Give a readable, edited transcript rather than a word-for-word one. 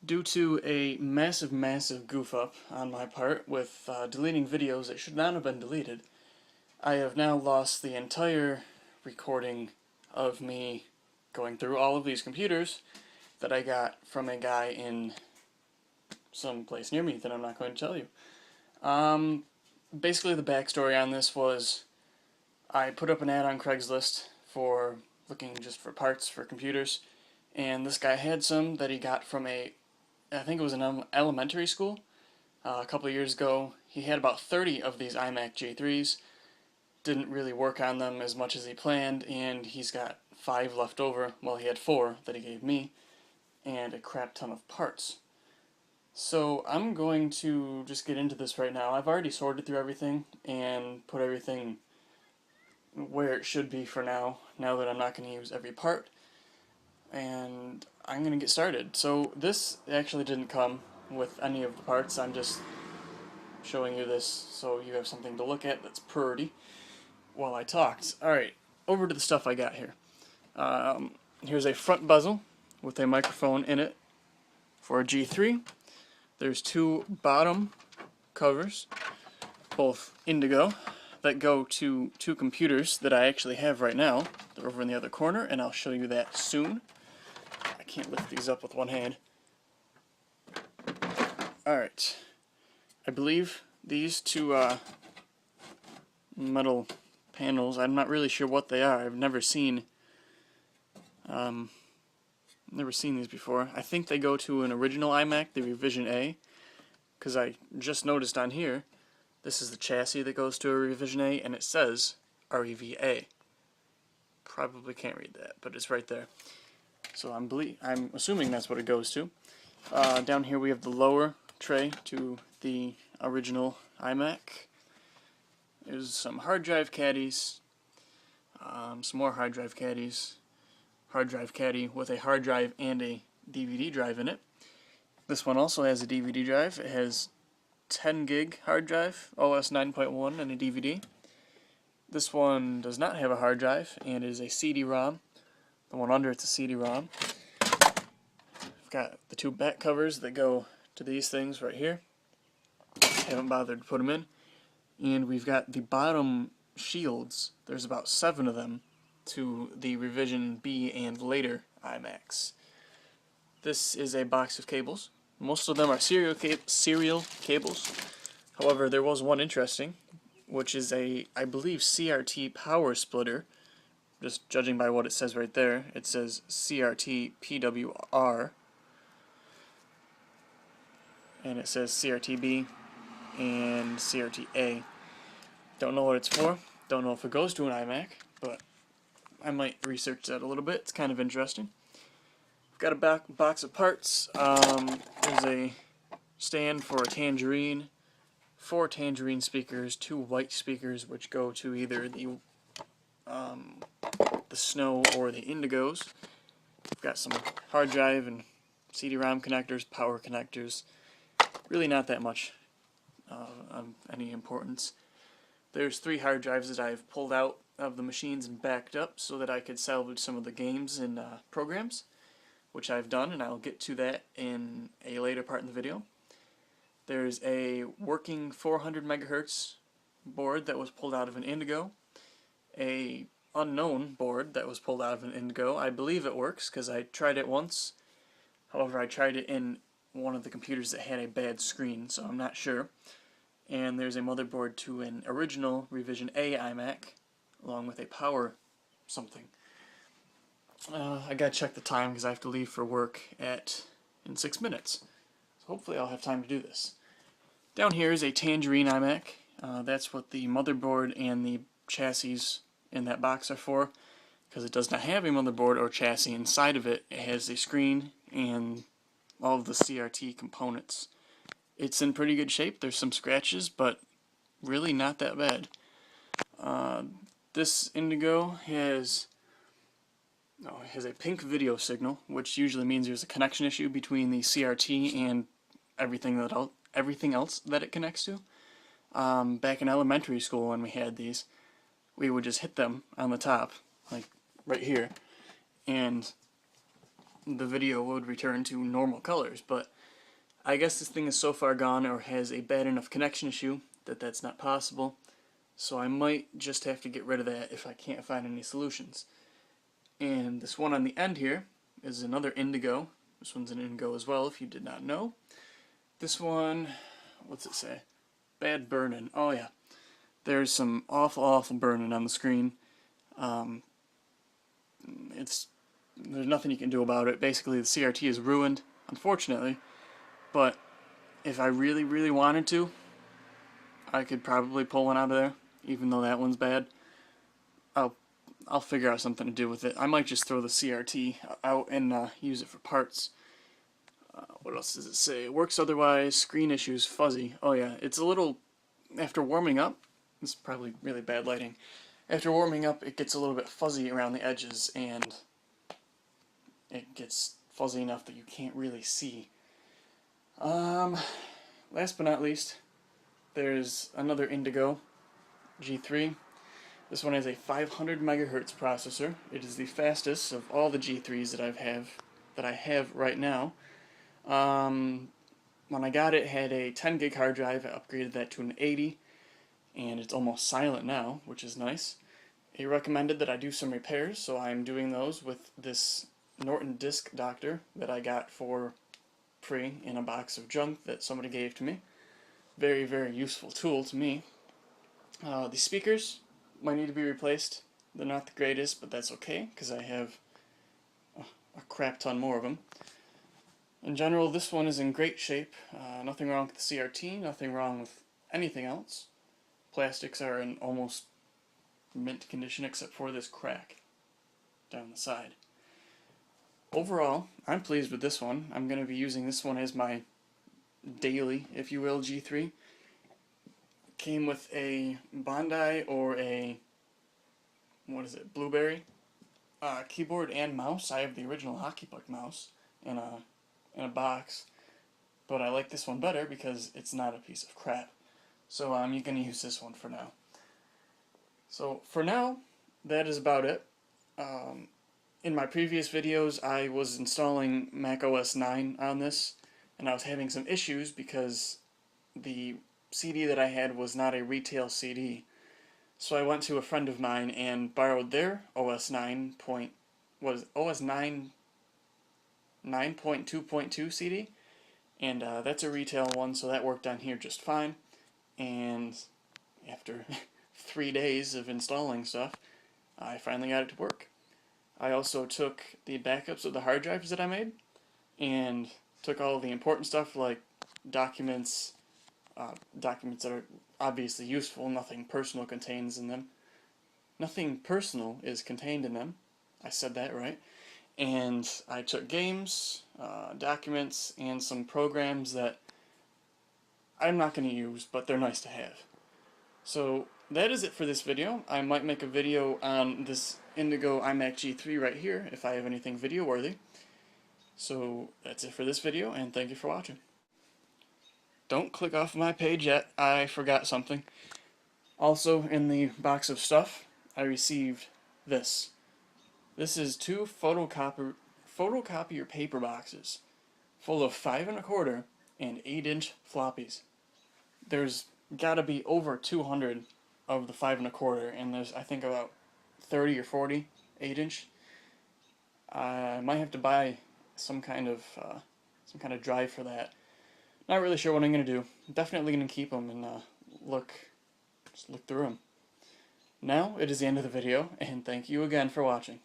Due to a massive goof up on my part with deleting videos that should not have been deleted, I have now lost the entire recording of me going through all of these computers that I got from a guy in some place near me that I'm not going to tell you. Basically the backstory on this was I put up an ad on Craigslist for looking just for parts for computers, and this guy had some that he got from I think it was an elementary school a couple of years ago. He had about 30 of these iMac G3s, didn't really work on them as much as he planned, and he's got 5 left over. Well, he had 4 that he gave me, and a crap ton of parts. So I'm going to just get into this right now. I've already sorted through everything and put everything where it should be for now that I'm not going to use every part. And I'm going to get started. So this actually didn't come with any of the parts. I'm just showing you this so you have something to look at that's pretty while I talked. Alright, over to the stuff I got here. Here's a front bezel with a microphone in it for a G3. There's 2 bottom covers, both indigo, that go to 2 computers that I actually have right now. They're over in the other corner, and I'll show you that soon. I can't lift these up with one hand. Alright, I believe these 2 metal panels, I'm not really sure what they are. I've never seen these before. I think they go to an original iMac, the Revision A, because I just noticed on here, this is the chassis that goes to a Revision A, and it says REVA. Probably can't read that, but it's right there. So I'm assuming that's what it goes to. Down here we have the lower tray to the original iMac. There's some hard drive caddies, some more hard drive caddies, hard drive caddy with a hard drive and a DVD drive in it. This one also has a DVD drive. It has 10 gig hard drive, OS 9.1, and a DVD. This one does not have a hard drive and is a CD-ROM. The one under it's a CD-ROM. I've got the 2 back covers that go to these things right here. Haven't bothered to put them in. And we've got the bottom shields. There's about 7 of them to the Revision B and later iMacs. This is a box of cables. Most of them are serial cables. However, there was one interesting, which is a, I believe, CRT power splitter. Just judging by what it says right there, it says CRT PWR, and it says CRT-B and CRT-A. Don't know what it's for. Don't know if it goes to an iMac, but I might research that a little bit. It's kind of interesting. Got a box of parts. There's a stand for a Tangerine, 4 Tangerine speakers, 2 white speakers, which go to either the Snow or the Indigos. We've got some hard drive and CD-ROM connectors, power connectors. Really not that much of any importance. There's 3 hard drives that I've pulled out of the machines and backed up so that I could salvage some of the games and programs, which I've done, and I'll get to that in a later part in the video. There's a working 400 megahertz board that was pulled out of an Indigo, a unknown board that was pulled out of an Indigo. I believe it works because I tried it once. However, I tried it in one of the computers that had a bad screen, so I'm not sure. And there's a motherboard to an original Revision A iMac, along with a power something. I gotta check the time because I have to leave for work in 6 minutes. So hopefully I'll have time to do this. Down here is a Tangerine iMac. That's what the motherboard and the chassis in that box are for, because it does not have a motherboard or chassis inside of it. It has a screen and all of the CRT components. It's in pretty good shape. There's some scratches, but really not that bad. This Indigo has a pink video signal, which usually means there's a connection issue between the CRT and everything else that it connects to. Back in elementary school when we had these, we would just hit them on the top, like right here, and the video would return to normal colors, but I guess this thing is so far gone or has a bad enough connection issue that that's not possible, so I might just have to get rid of that if I can't find any solutions. And this one on the end here is another indigo. This one's an indigo as well, if you did not know. This one, what's it say? Bad burning. Oh yeah. There's some awful burning on the screen. There's nothing you can do about it. Basically, the CRT is ruined, unfortunately. But if I really wanted to, I could probably pull one out of there, even though that one's bad. I'll figure out something to do with it. I might just throw the CRT out and use it for parts. What else does it say? It works otherwise. Screen issues, fuzzy. Oh yeah, it's a little, after warming up, this is probably really bad lighting. After warming up, it gets a little bit fuzzy around the edges, and it gets fuzzy enough that you can't really see. Last but not least, there's another Indigo G3. This one has a 500 megahertz processor. It is the fastest of all the G3s that I have right now. When I got it, it had a 10 gig hard drive. I upgraded that to an 80, and it's almost silent now, which is nice. He recommended that I do some repairs, so I'm doing those with this Norton Disk Doctor that I got for free in a box of junk that somebody gave to me. Very useful tool to me. The speakers might need to be replaced. They're not the greatest, but that's okay, because I have a crap ton more of them. In general, this one is in great shape. Nothing wrong with the CRT, nothing wrong with anything else. Plastics are in almost mint condition except for this crack down the side. Overall, I'm pleased with this one. I'm going to be using this one as my daily, if you will, G3. Came with a Bondi or a, Blueberry keyboard and mouse. I have the original hockey puck mouse in a box, but I like this one better because it's not a piece of crap. So I'm going to use this one for now. So for now, that is about it. In my previous videos, I was installing Mac OS 9 on this, and I was having some issues because the CD that I had was not a retail CD. So I went to a friend of mine and borrowed their OS 9 9.2.2 CD, and that's a retail one, so that worked on here just fine. And after 3 days of installing stuff, I finally got it to work. I also took the backups of the hard drives that I made and took all of the important stuff like documents that are obviously useful. Nothing personal contains in them. Nothing personal is contained in them. I said that right. And I took games, documents, and some programs that I'm not going to use, but they're nice to have. So that is it for this video. I might make a video on this Indigo iMac G3 right here if I have anything video worthy. So that's it for this video, and thank you for watching. Don't click off my page yet, I forgot something. Also, in the box of stuff, I received this. This is 2 photocopier paper boxes full of 5 1/4 and 8-inch floppies. There's gotta be over 200 of the 5 1/4, and there's I think about 30 or 40 8-inch. I might have to buy some kind of drive for that. Not really sure what I'm gonna do. Definitely gonna keep them and just look through them. Now it is the end of the video, and thank you again for watching.